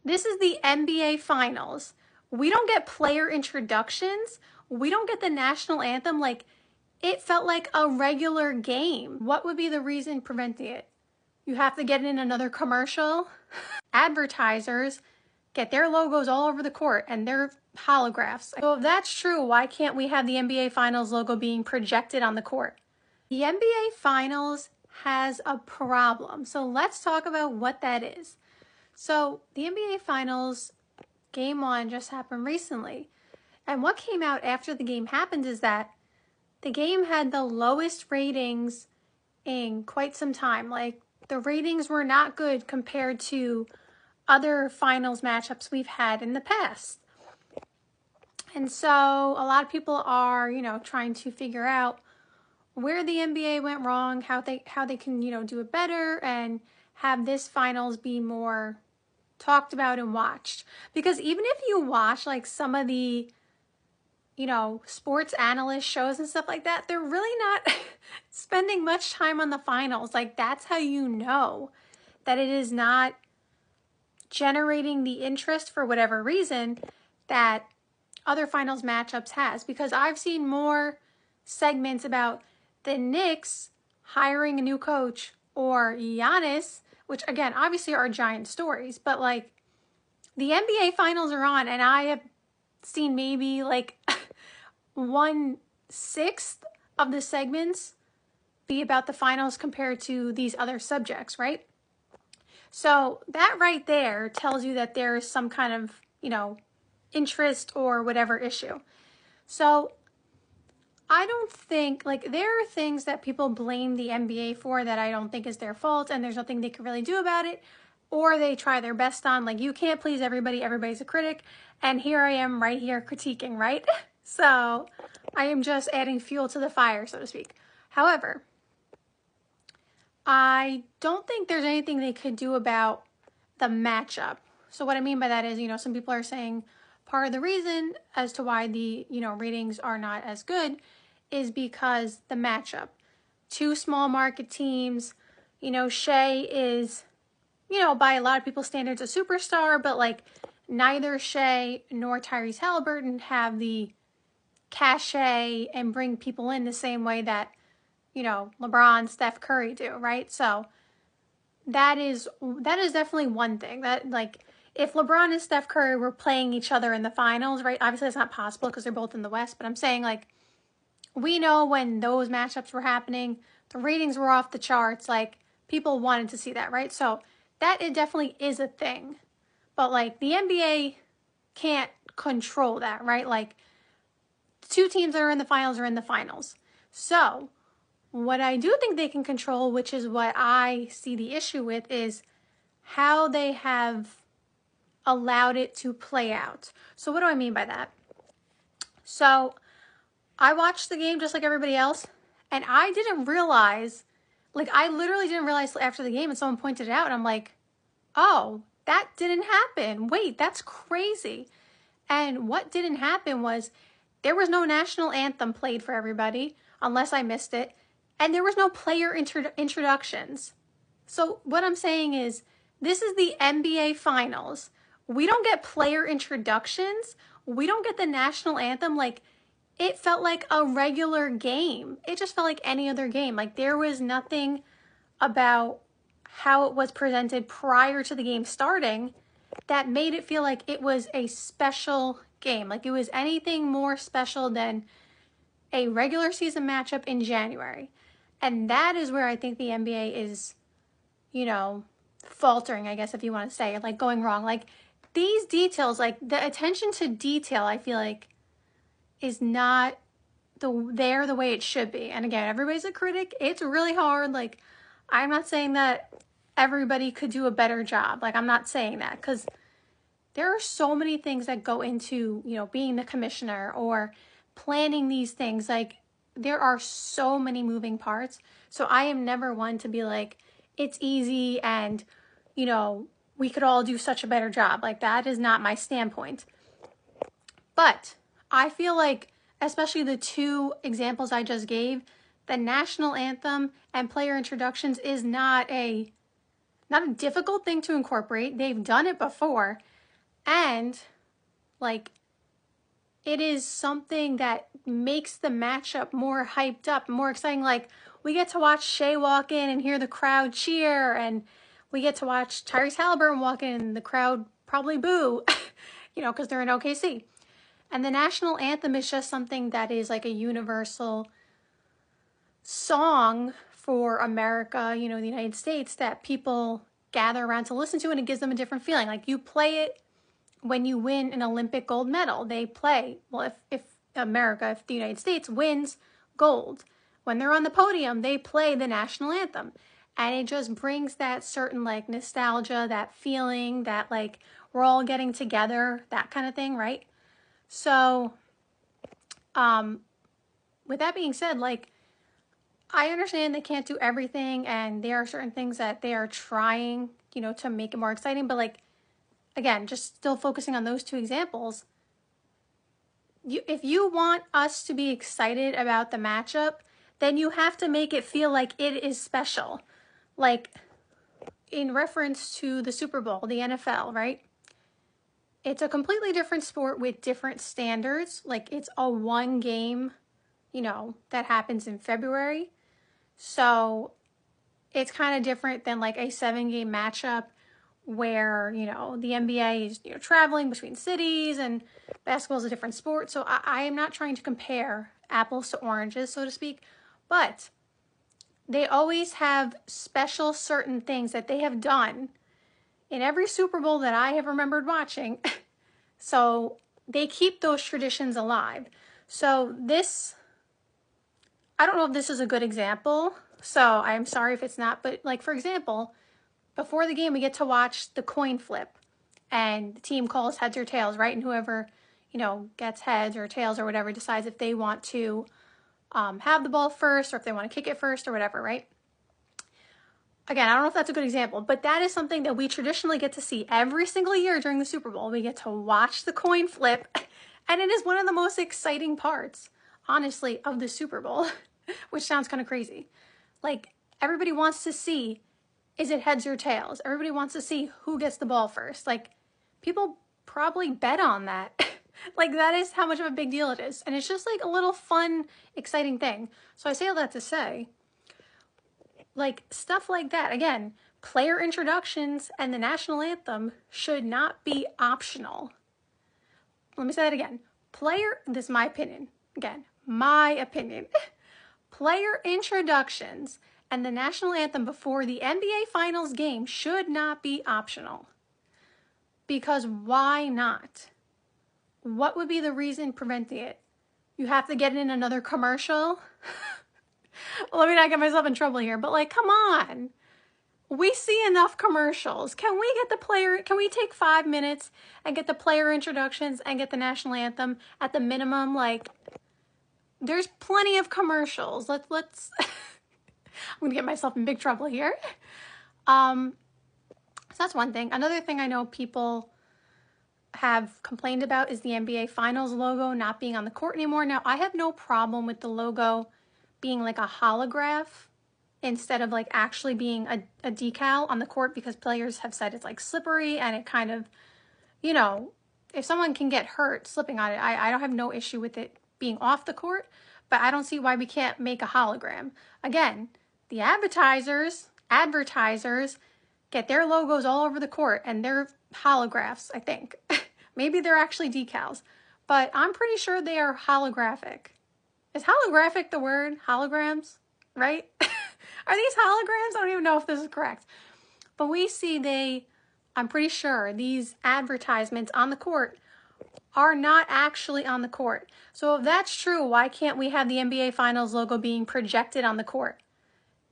This is the NBA Finals. We don't get player introductions. We don't get the national anthem. Like, it felt like a regular game. What would be the reason preventing it? You have to get in another commercial. Advertisers get their logos all over the court and their holographs. So if that's true, why can't we have the NBA Finals logo being projected on the court? The NBA Finals has a problem. So let's talk about what that is. So the NBA Finals Game 1 just happened recently. And what came out after the game happened is that the game had the lowest ratings in quite some time. Like, the ratings were not good compared to other finals matchups we've had in the past. And so a lot of people are, trying to figure out where the NBA went wrong, how they can, do it better and have this finals be more talked about and watched. Because even if you watch like some of the sports analyst shows and stuff like that, they're really not spending much time on the finals. Like, that's how you know that it is not generating the interest for whatever reason that other finals matchups has. Because I've seen more segments about the Knicks hiring a new coach or Giannis, which again, obviously are giant stories, but like the NBA finals are on and I have seen maybe like 1/6 of the segments be about the finals compared to these other subjects, right? So that right there tells you that there is some kind of, interest or whatever issue. So I don't think, like, there are things that people blame the NBA for that I don't think is their fault and there's nothing they can really do about it, or they try their best on. Like, you can't please everybody, everybody's a critic, and here I am right here critiquing, right? So I am just adding fuel to the fire, so to speak. However, I don't think there's anything they could do about the matchup. So what I mean by that is, some people are saying part of the reason as to why the, ratings are not as good is because the matchup. Two small market teams, Shea is, by a lot of people's standards, a superstar, but like neither Shea nor Tyrese Halliburton have the cachet and bring people in the same way that, LeBron, Steph Curry do, right? So that is definitely one thing that, like, if LeBron and Steph Curry were playing each other in the finals, right? Obviously that's not possible because they're both in the West, but I'm saying, like, we know when those matchups were happening, the ratings were off the charts. Like, people wanted to see that, right? So that it definitely is a thing. But like the NBA can't control that, right? Like, two teams that are in the finals are in the finals. So what I do think they can control, which is what I see the issue with, is how they have allowed it to play out. So what do I mean by that? So I watched the game just like everybody else, and I didn't realize, like, I literally didn't realize after the game, and someone pointed it out, and I'm like, oh, that didn't happen. Wait, that's crazy. And what didn't happen was there was no national anthem played for everybody, unless I missed it, and there was no player introductions. So what I'm saying is, this is the NBA Finals. We don't get player introductions. We don't get the national anthem. Like, it felt like a regular game. It just felt like any other game. Like, there was nothing about how it was presented prior to the game starting that made it feel like it was a special game. Like, it was anything more special than a regular season matchup in January. And that is where I think the NBA is, faltering, I guess, if you want to say, like, going wrong. Like, these details, like, the attention to detail, I feel like, is not the way it should be. And again, everybody's a critic. It's really hard. Like, I'm not saying that everybody could do a better job. Like, I'm not saying that, because there are so many things that go into, being the commissioner or planning these things. Like, there are so many moving parts. So I am never one to be like, it's easy and, we could all do such a better job. Like, that is not my standpoint. But I feel like, especially the two examples I just gave, the national anthem and player introductions is not a difficult thing to incorporate. They've done it before. And like, it is something that makes the matchup more hyped up, more exciting. Like, we get to watch Shea walk in and hear the crowd cheer, and we get to watch Tyrese Halliburton walk in and the crowd probably boo, because they're in OKC. And the national anthem is just something that is like a universal song for America, the United States, that people gather around to listen to, and it gives them a different feeling. Like, you play it when you win an Olympic gold medal. They play, well, if the United States wins gold, when they're on the podium, they play the national anthem. And it just brings that certain like nostalgia, that feeling that like we're all getting together, that kind of thing, right? So, with that being said, like, I understand they can't do everything, and there are certain things that they are trying, to make it more exciting. But like, again, just still focusing on those two examples, if you want us to be excited about the matchup, then you have to make it feel like it is special. Like, in reference to the Super Bowl, the NFL, right? It's a completely different sport with different standards. Like, it's a one game, that happens in February. So it's kind of different than like a 7-game matchup where, the NBA is, traveling between cities, and basketball is a different sport. So I am not trying to compare apples to oranges, so to speak, but they always have special certain things that they have done in every Super Bowl that I have remembered watching. So they keep those traditions alive. So I don't know if this is a good example, so I'm sorry if it's not, but like, for example, before the game, we get to watch the coin flip, and the team calls heads or tails, right? And whoever, gets heads or tails or whatever decides if they want to have the ball first, or if they want to kick it first, or whatever, right? Again, I don't know if that's a good example, but that is something that we traditionally get to see every single year during the Super Bowl. We get to watch the coin flip, and it is one of the most exciting parts, honestly, of the Super Bowl, which sounds kind of crazy. Like, everybody wants to see, is it heads or tails? Everybody wants to see who gets the ball first. Like, people probably bet on that. Like, that is how much of a big deal it is. And it's just like a little fun, exciting thing. So I say all that to say, like, stuff like that, again, player introductions and the national anthem should not be optional. Let me say that again. This is my opinion. Again, my opinion. Player introductions and the national anthem before the NBA Finals game should not be optional. Because why not? What would be the reason preventing it? You have to get in another commercial? Let me not get myself in trouble here, but like, come on. We see enough commercials. Can we take 5 minutes and get the player introductions and get the national anthem at the minimum? Like, there's plenty of commercials. Let's I'm gonna get myself in big trouble here. So that's one thing. Another thing I know people have complained about is the NBA Finals logo not being on the court anymore. Now, I have no problem with the logo being like a holograph instead of like actually being a decal on the court, because players have said it's like slippery, and it kind of, if someone can get hurt slipping on it, I don't have no issue with it being off the court, but I don't see why we can't make a hologram. Again, the advertisers get their logos all over the court, and they're holographs, I think. Maybe they're actually decals, but I'm pretty sure they are holographic. Is holographic the word? Holograms, right? Are these holograms? I don't even know if this is correct. But we see I'm pretty sure these advertisements on the court are not actually on the court. So if that's true, why can't we have the NBA Finals logo being projected on the court?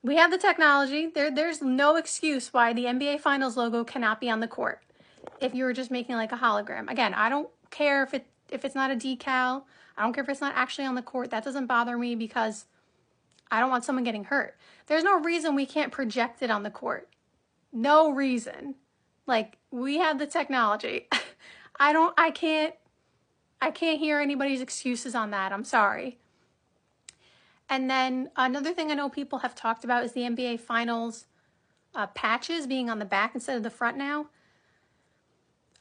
We have the technology. There's no excuse why the NBA Finals logo cannot be on the court if you were just making like a hologram. Again, I don't care if it's not a decal. I don't care if it's not actually on the court. That doesn't bother me, because I don't want someone getting hurt. There's no reason we can't project it on the court. No reason. Like, we have the technology. I can't hear anybody's excuses on that. I'm sorry. And then another thing I know people have talked about is the NBA Finals patches being on the back instead of the front now.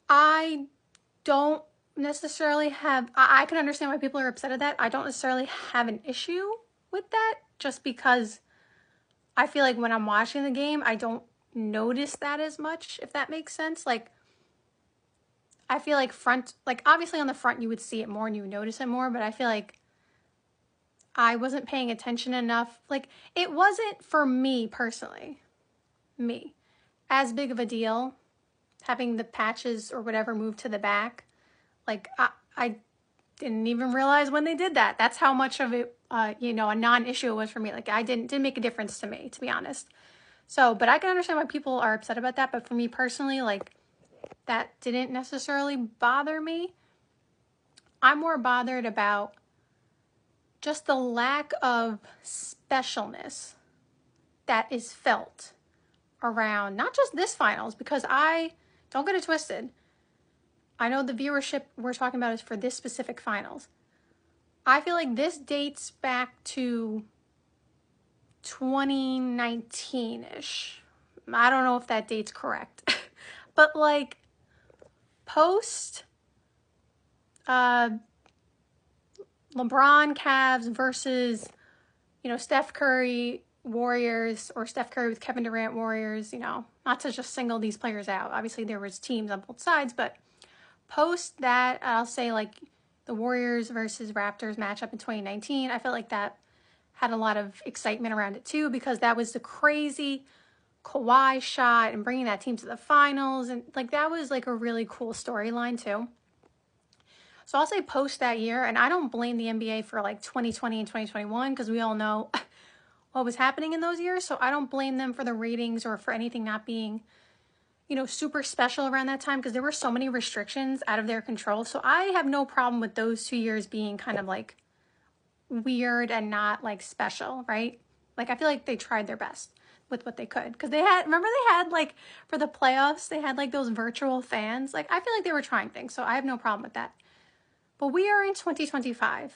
I don't necessarily have, I can understand why people are upset at that. I don't necessarily have an issue with that, just because I feel like when I'm watching the game, I don't notice that as much, if that makes sense. Like, I feel like obviously on the front you would see it more and you would notice it more, but I feel like I wasn't paying attention enough. Like, it wasn't, for me personally, as big of a deal having the patches or whatever moved to the back. Like, I didn't even realize when they did that. That's how much of it, a non-issue it was for me. Like, I didn't make a difference to me, to be honest. So, but I can understand why people are upset about that. But for me personally, like, that didn't necessarily bother me. I'm more bothered about just the lack of specialness that is felt around not just this finals, because don't get it twisted, I know the viewership we're talking about is for this specific finals. I feel like this dates back to 2019-ish. I don't know if that date's correct. But like post LeBron Cavs versus, Steph Curry Warriors, or Steph Curry with Kevin Durant Warriors, not to just single these players out. Obviously there was teams on both sides, but post that, I'll say like the Warriors versus Raptors matchup in 2019, I felt like that had a lot of excitement around it too, because that was the crazy Kawhi shot and bringing that team to the finals. And like, that was like a really cool storyline too. So I'll say post that year, and I don't blame the NBA for like 2020 and 2021, because we all know what was happening in those years. So I don't blame them for the ratings or for anything not being, super special around that time, because there were so many restrictions out of their control. So I have no problem with those 2 years being kind of like weird and not like special, right? Like, I feel like they tried their best with what they could, because they had like for the playoffs, they had like those virtual fans. Like, I feel like they were trying things, so I have no problem with that. But we are in 2025,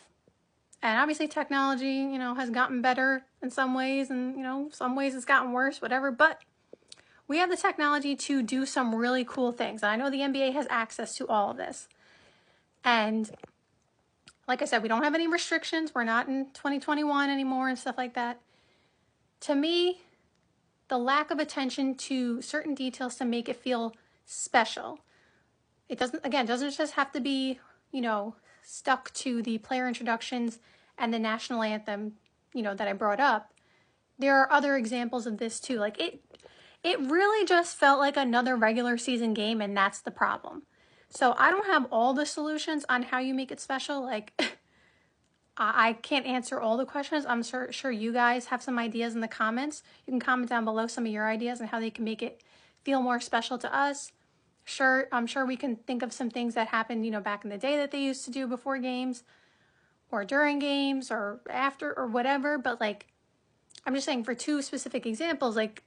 and obviously technology, has gotten better in some ways, and, some ways it's gotten worse, whatever. But we have the technology to do some really cool things. And I know the NBA has access to all of this. And like I said, we don't have any restrictions. We're not in 2021 anymore and stuff like that. To me, the lack of attention to certain details to make it feel special. It doesn't just have to be, stuck to the player introductions and the national anthem, that I brought up. There are other examples of this too. Like, it really just felt like another regular season game, and that's the problem. So I don't have all the solutions on how you make it special. Like, I can't answer all the questions. I'm sure you guys have some ideas in the comments. You can comment down below some of your ideas on how they can make it feel more special to us. I'm sure we can think of some things that happened, back in the day that they used to do before games or during games or after or whatever. But like, I'm just saying, for two specific examples, like,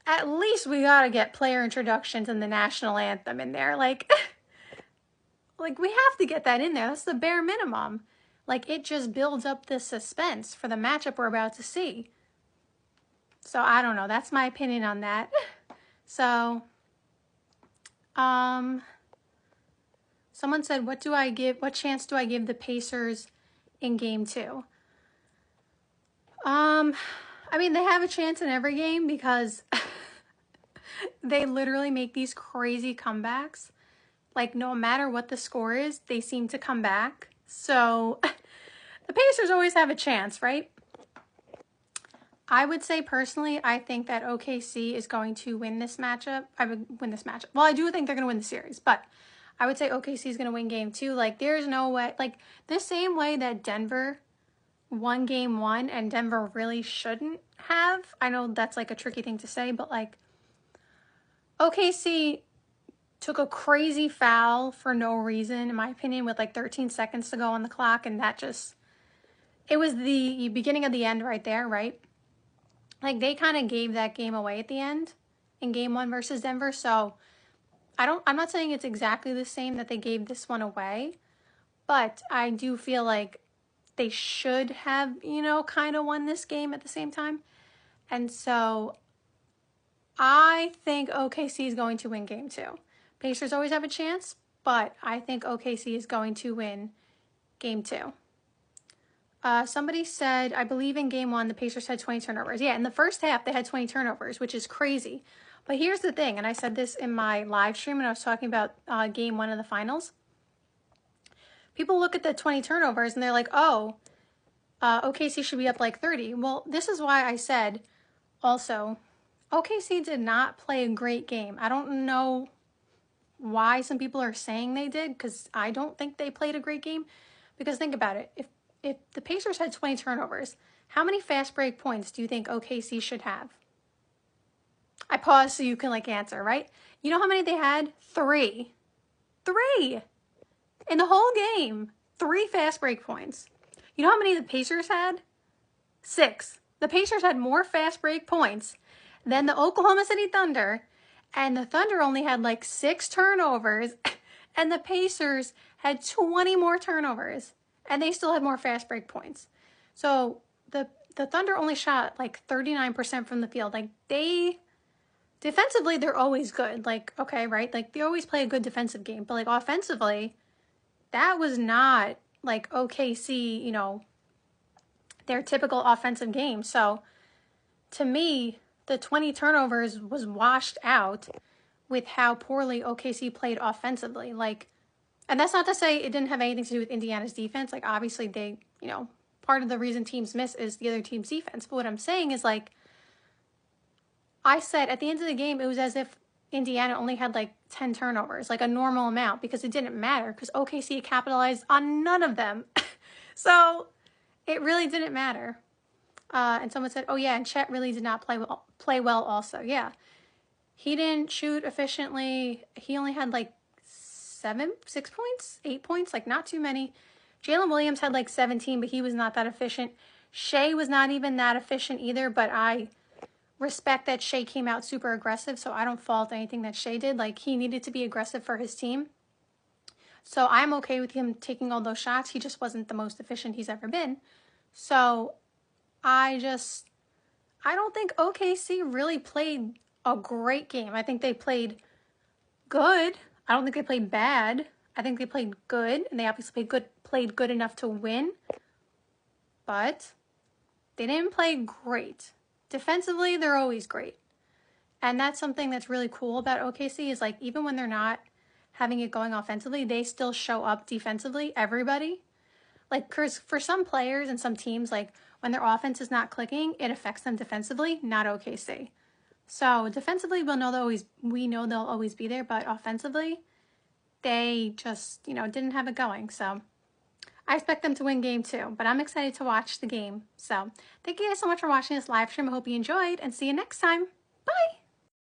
at least we gotta get player introductions and the national anthem in there. Like, like, we have to get that in there. That's the bare minimum. Like, it just builds up the suspense for the matchup we're about to see. So I don't know. That's my opinion on that. So, someone said, what chance do I give the Pacers in game 2? I mean, they have a chance in every game, because they literally make these crazy comebacks. Like, no matter what the score is, they seem to come back. So the Pacers always have a chance, right? I would say personally, I think that OKC is going to win this matchup. I would win this matchup. Well, I do think they're going to win the series, but I would say OKC is going to win game 2. Like, there's no way, like, the same way that Denver won game 1 and Denver really shouldn't have. I know that's like a tricky thing to say, but like, OKC took a crazy foul for no reason, in my opinion, with like 13 seconds to go on the clock. And that just, it was the beginning of the end right there, right? Like, they kind of gave that game away at the end in game 1 versus Denver. So I'm not saying it's exactly the same that they gave this one away, but I do feel like they should have, kind of won this game at the same time. And so I think OKC is going to win game 2. Pacers always have a chance, but I think OKC is going to win game 2. Somebody said, I believe in game 1, the Pacers had 20 turnovers. Yeah, in the first half, they had 20 turnovers, which is crazy. But here's the thing, and I said this in my live stream when I was talking about game 1 of the finals. People look at the 20 turnovers and they're like, oh, OKC should be up like 30. Well, this is why I said also, OKC did not play a great game. I don't know why some people are saying they did, because I don't think they played a great game. Because think about it. If the Pacers had 20 turnovers, how many fast break points do you think OKC should have? I paused so you can like answer, right? You know how many they had? 3. 3! In the whole game, 3 fast break points. You know how many the Pacers had? 6. The Pacers had more fast break points than the Oklahoma City Thunder, and the Thunder only had like 6 turnovers, and the Pacers had 20 more turnovers, and they still had more fast break points. So the Thunder only shot like 39% from the field. Like defensively, they're always good. Like, okay, right? Like they always play a good defensive game, but like offensively, that was not like OKC, you know, their typical offensive game. So to me, the 20 turnovers was washed out with how poorly OKC played offensively. Like, and that's not to say it didn't have anything to do with Indiana's defense. Like, obviously they, you know, part of the reason teams miss is the other team's defense. But what I'm saying is, like, I said at the end of the game, it was as if Indiana only had like 10 turnovers, like a normal amount, because it didn't matter because OKC capitalized on none of them. So it really didn't matter. And someone said, oh yeah, and Chet really did not play well also. Yeah. He didn't shoot efficiently. He only had like 6 points, 8 points, like not too many. Jalen Williams had like 17, but he was not that efficient. Shea was not even that efficient either, but I respect that Shea came out super aggressive, so I don't fault anything that Shea did. Like, he needed to be aggressive for his team. So I'm okay with him taking all those shots. He just wasn't the most efficient he's ever been. So I don't think OKC really played a great game. I think they played good. I don't think they played bad. I think they played good, and they obviously played good enough to win. But they didn't play great. Defensively, they're always great. And that's something that's really cool about OKC is, like, even when they're not having it going offensively, they still show up defensively, everybody. Like, for some players and some teams, like, when their offense is not clicking, it affects them defensively, not OKC. So defensively, we know they'll always be there, but offensively, they just, you know, didn't have it going. So I expect them to win game 2, but I'm excited to watch the game. So thank you guys so much for watching this live stream. I hope you enjoyed, and see you next time. Bye!